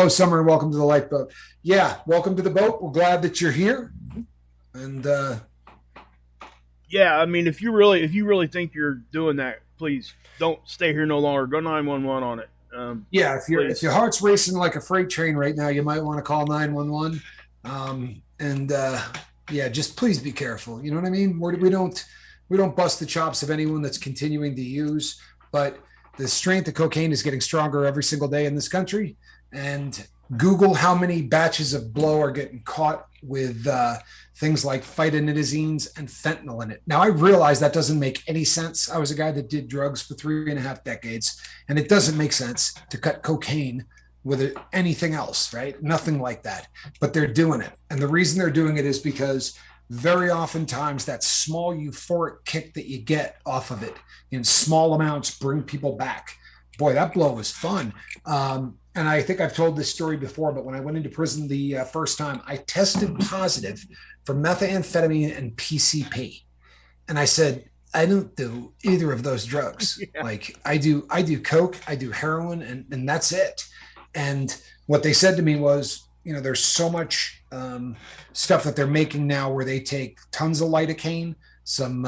Summer, and welcome to the Lifeboat. Yeah, welcome to the boat. We're glad that you're here. And yeah, I mean, if you really think you're doing that, please don't stay here no longer. Go 911 on it. If your heart's racing like a freight train right now, you might want to call 911. Just please be careful. You know what I mean? We don't bust the chops of anyone that's continuing to use, but the strength of cocaine is getting stronger every single day in this country. And Google how many batches of blow are getting caught with things like phytonidazines and fentanyl in it. Now, I realize that doesn't make any sense. I was a guy that did drugs for 3.5 decades, and it doesn't make sense to cut cocaine with anything else, right? Nothing like that. But they're doing it. And the reason they're doing it is because very oftentimes that small euphoric kick that you get off of it in small amounts bring people back. Boy, that blow was fun. And I think I've told this story before, but when I went into prison the first time, I tested positive for methamphetamine and PCP. And I said, I don't do either of those drugs. Yeah. Like I do coke, I do heroin, and that's it. And what they said to me was, there's so much stuff that they're making now where they take tons of lidocaine, some,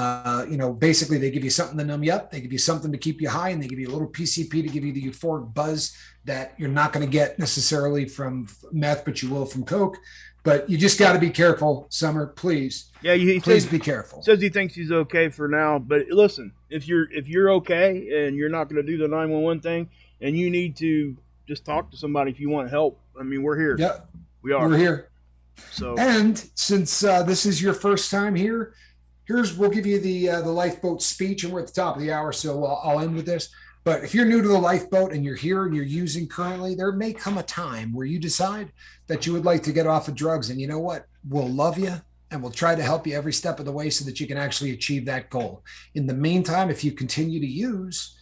basically they give you something to numb you up. They give you something to keep you high, and they give you a little PCP to give you the euphoric buzz that you're not going to get necessarily from meth, but you will from Coke. But you just got to be careful, Summer, please. Yeah, please be careful. Says he thinks he's okay for now, but listen, if you're okay and you're not going to do the 911 thing, and you need to just talk to somebody if you want help, I mean, we're here. Yeah, we're here. So, and since this is your first time here, we'll give you the Lifeboat speech, and we're at the top of the hour, so I'll end with this. But if you're new to the Lifeboat and you're here and you're using currently, there may come a time where you decide that you would like to get off of drugs. And you know what? We'll love you, and we'll try to help you every step of the way so that you can actually achieve that goal. In the meantime, if you continue to use,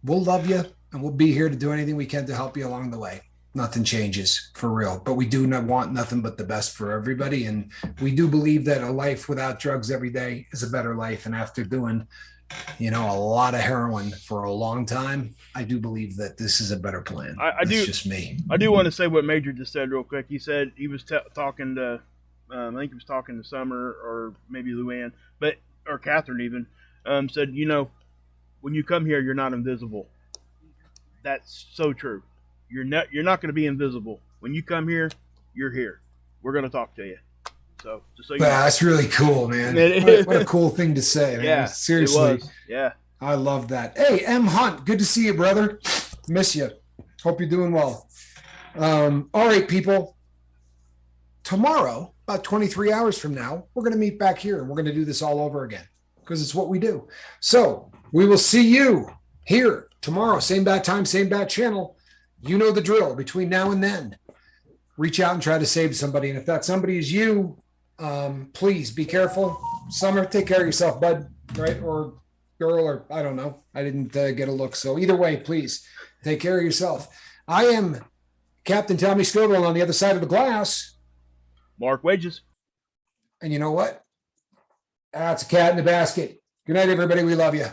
we'll love you, and we'll be here to do anything we can to help you along the way. Nothing changes, for real, but we do not want nothing but the best for everybody. And we do believe that a life without drugs every day is a better life. And after doing, a lot of heroin for a long time, I do believe that this is a better plan. It's just me. I do want to say what Major just said real quick. He said he was talking to, I think he was talking to Summer or maybe Luann, or Catherine even, said, when you come here, you're not invisible. That's so true. You're not going to be invisible. When you come here, you're here. We're going to talk to you. So just so you know. That's really cool, man. What a cool thing to say, man. Yeah, seriously. It was. Yeah. I love that. Hey, M. Hunt, good to see you, brother. Miss you. Hope you're doing well. All right, people. Tomorrow, about 23 hours from now, we're going to meet back here, and we're going to do this all over again because it's what we do. So we will see you here tomorrow. Same bad time, same bad channel. You know the drill. Between now and then, reach out and try to save somebody. And if that somebody is you, please be careful. Summer, take care of yourself, bud, right? Or girl, or I don't know. I didn't get a look. So either way, please take care of yourself. I am Captain Tommy Scoville. On the other side of the glass, Mark Wages. And you know what? That's a cat in the basket. Good night, everybody. We love you.